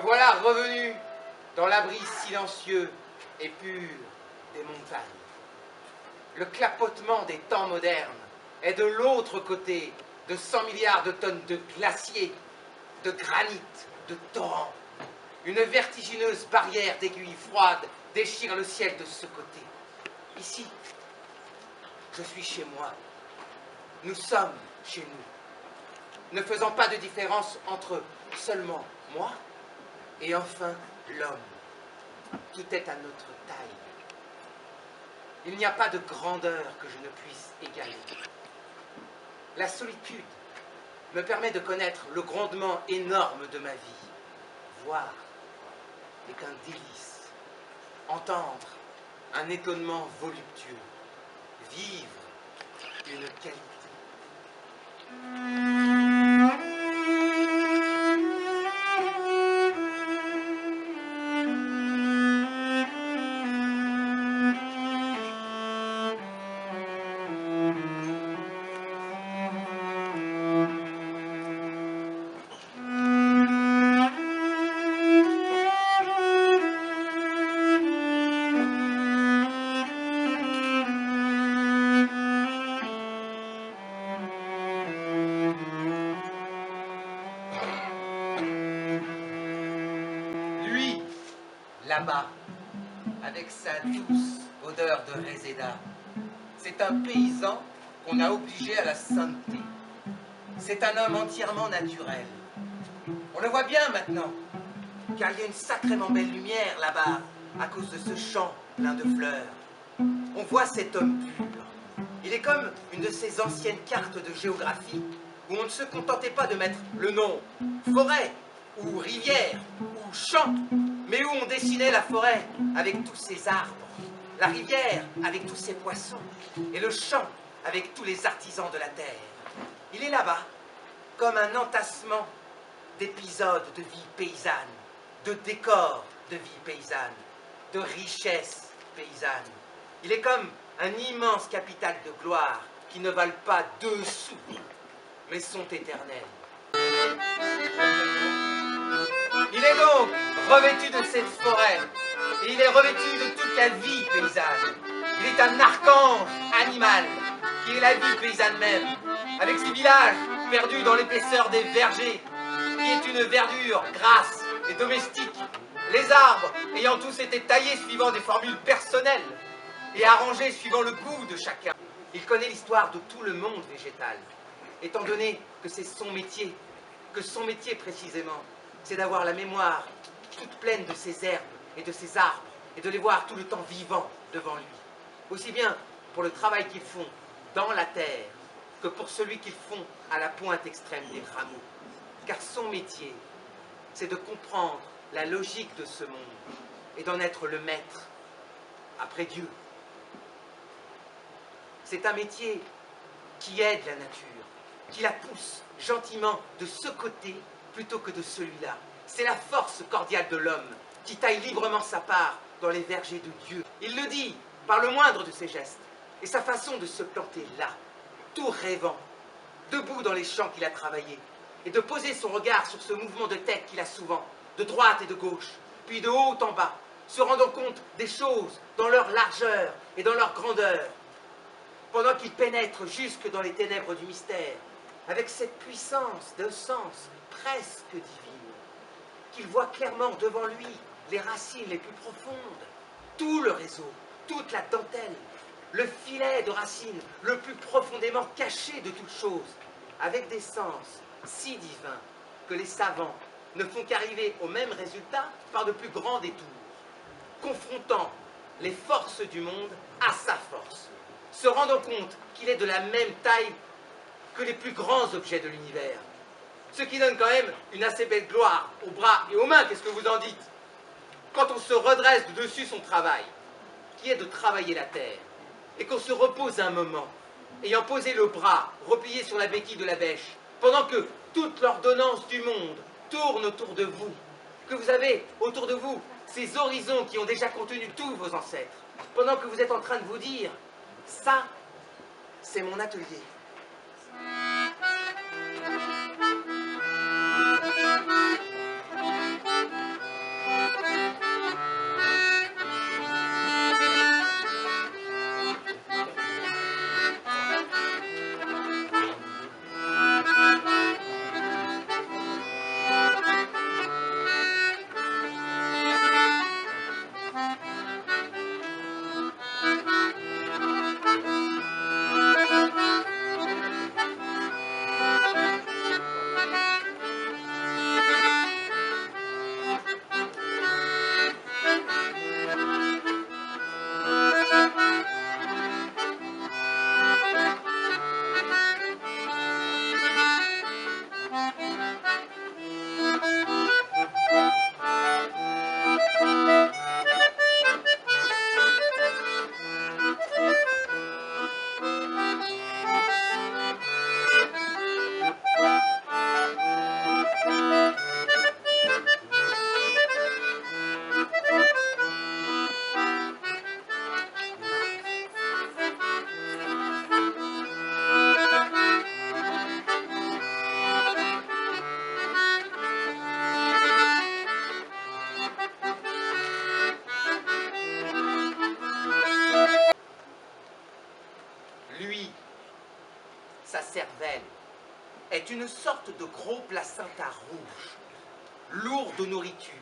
voilà revenu dans l'abri silencieux et pur des montagnes. Le clapotement des temps modernes est de l'autre côté de 100 milliards de tonnes de glaciers, de granit, de torrents. Une vertigineuse barrière d'aiguilles froides déchire le ciel de ce côté. Ici, je suis chez moi. Nous sommes chez nous, ne faisant pas de différence entre seulement moi et enfin l'homme. Tout est à notre taille. Il n'y a pas de grandeur que je ne puisse égaler. La solitude me permet de connaître le grondement énorme de ma vie. Voir n'est qu'un délice. Entendre un étonnement voluptueux. Vivre une qualité. Là-bas, avec sa douce odeur de réséda, c'est un paysan qu'on a obligé à la sainteté. C'est un homme entièrement naturel. On le voit bien maintenant, car il y a une sacrément belle lumière là-bas, à cause de ce champ plein de fleurs. On voit cet homme pur. Il est comme une de ces anciennes cartes de géographie, où on ne se contentait pas de mettre le nom forêt, ou rivière, ou champ, mais où on dessinait la forêt avec tous ses arbres, la rivière avec tous ses poissons, et le champ avec tous les artisans de la terre. Il est là-bas, comme un entassement d'épisodes de vie paysanne, de décors de vie paysanne, de richesse paysanne. Il est comme un immense capital de gloire qui ne valent pas 2 sous, mais sont éternels. Il est donc revêtu de cette forêt, et il est revêtu de toute la vie paysanne. Il est un archange animal, qui est la vie paysanne même, avec ses villages perdus dans l'épaisseur des vergers, qui est une verdure grasse et domestique, les arbres ayant tous été taillés suivant des formules personnelles, et arrangés suivant le goût de chacun. Il connaît l'histoire de tout le monde végétal, étant donné que c'est son métier, précisément, c'est d'avoir la mémoire toute pleine de ces herbes et de ces arbres, et de les voir tout le temps vivants devant lui. Aussi bien pour le travail qu'ils font dans la terre, que pour celui qu'ils font à la pointe extrême des rameaux. Car son métier, c'est de comprendre la logique de ce monde, et d'en être le maître, après Dieu. C'est un métier qui aide la nature, qui la pousse gentiment de ce côté plutôt que de celui-là. C'est la force cordiale de l'homme qui taille librement sa part dans les vergers de Dieu. Il le dit par le moindre de ses gestes et sa façon de se planter là, tout rêvant, debout dans les champs qu'il a travaillés, et de poser son regard sur ce mouvement de tête qu'il a souvent, de droite et de gauche, puis de haut en bas, se rendant compte des choses dans leur largeur et dans leur grandeur, pendant qu'il pénètre jusque dans les ténèbres du mystère, avec cette puissance de sens presque divine, qu'il voit clairement devant lui les racines les plus profondes, tout le réseau, toute la dentelle, le filet de racines le plus profondément caché de toute chose, avec des sens si divins que les savants ne font qu'arriver au même résultat par de plus grands détours, confrontant les forces du monde à sa force, se rendant compte qu'il est de la même taille que les plus grands objets de l'univers. Ce qui donne quand même une assez belle gloire aux bras et aux mains, qu'est-ce que vous en dites? Quand on se redresse de dessus son travail, qui est de travailler la terre, et qu'on se repose un moment, ayant posé le bras replié sur la béquille de la bêche, pendant que toute l'ordonnance du monde tourne autour de vous, que vous avez autour de vous ces horizons qui ont déjà contenu tous vos ancêtres, pendant que vous êtes en train de vous dire, ça, c'est mon atelier. sa cervelle, est une sorte de gros placenta rouge, lourd de nourriture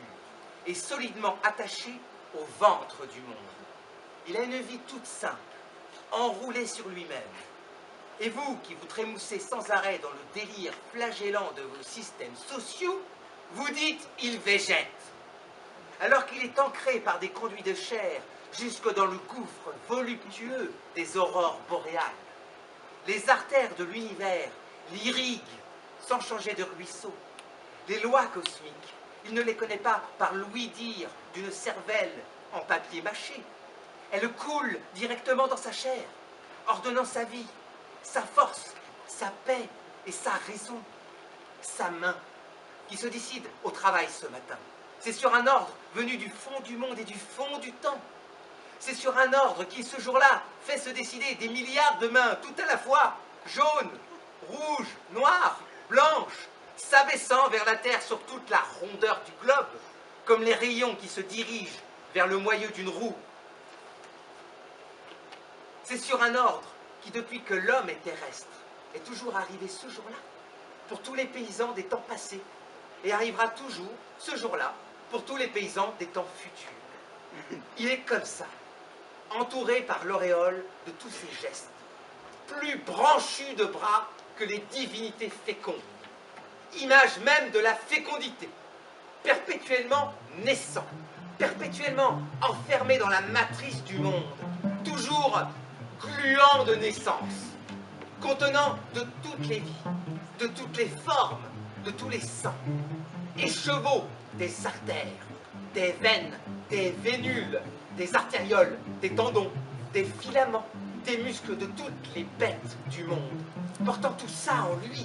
et solidement attaché au ventre du monde. Il a une vie toute simple, enroulé sur lui-même. Et vous, qui vous trémoussez sans arrêt dans le délire flagellant de vos systèmes sociaux, vous dites « il végète », alors qu'il est ancré par des conduits de chair jusque dans le gouffre voluptueux des aurores boréales. Les artères de l'univers l'irriguent sans changer de ruisseau. Les lois cosmiques, il ne les connaît pas par l'ouï-dire d'une cervelle en papier mâché. Elles coulent directement dans sa chair, ordonnant sa vie, sa force, sa paix et sa raison. Sa main, qui se décide au travail ce matin. C'est sur un ordre venu du fond du monde et du fond du temps. C'est sur un ordre qui, ce jour-là, fait se décider des milliards de mains, tout à la fois, jaunes, rouges, noires, blanches, s'abaissant vers la Terre sur toute la rondeur du globe, comme les rayons qui se dirigent vers le moyeu d'une roue. C'est sur un ordre qui, depuis que l'homme est terrestre, est toujours arrivé ce jour-là, pour tous les paysans des temps passés, et arrivera toujours, ce jour-là, pour tous les paysans des temps futurs. Il est comme ça, entouré par l'auréole de tous ses gestes, plus branchu de bras que les divinités fécondes, image même de la fécondité, perpétuellement naissant, perpétuellement enfermé dans la matrice du monde, toujours gluant de naissance, contenant de toutes les vies, de toutes les formes, de tous les sangs, écheveau des artères, des veines, des vénules, des artérioles, des tendons, des filaments, des muscles de toutes les bêtes du monde, portant tout ça en lui,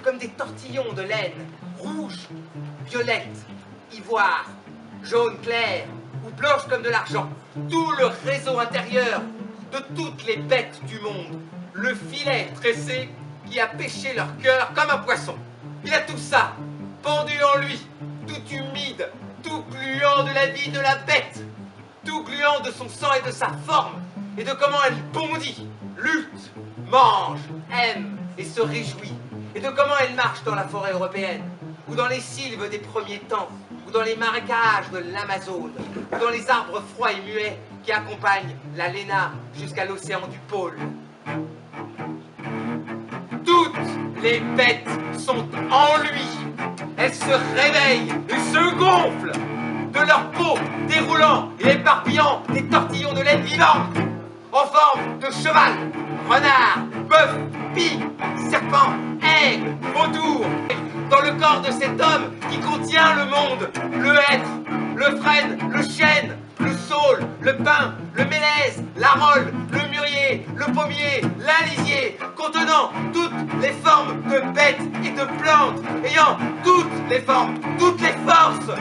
comme des tortillons de laine, rouges, violettes, ivoire, jaune clair, ou blanches comme de l'argent, tout le réseau intérieur de toutes les bêtes du monde, le filet tressé qui a pêché leur cœur comme un poisson. Il a tout ça, pendu en lui, tout humide, tout gluant de la vie de la bête, tout gluant de son sang et de sa forme, et de comment elle bondit, lutte, mange, aime et se réjouit, et de comment elle marche dans la forêt européenne, ou dans les sylves des premiers temps, ou dans les marécages de l'Amazone, ou dans les arbres froids et muets qui accompagnent la Léna jusqu'à l'océan du pôle. Toutes les bêtes sont en lui. Elles se réveillent et se gonflent de leur peau, déroulant et éparpillant des tortillons de laine vivants, en forme de cheval, renard, bœuf, pie, serpent, aigle, vautour, dans le corps de cet homme qui contient le monde, le hêtre, le frêne, le chêne, le saule, le pin, le mélèze, la rolle, le mûrier, le pommier, l'alisier, contenant toutes les formes de bêtes et de plantes, ayant toutes les formes, toutes les forces,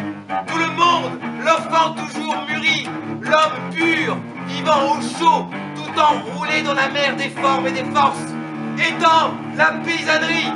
tout le monde, l'enfant toujours mûri, l'homme pur, vivant au chaud, tout enroulé dans la mer des formes et des forces, étant la paysannerie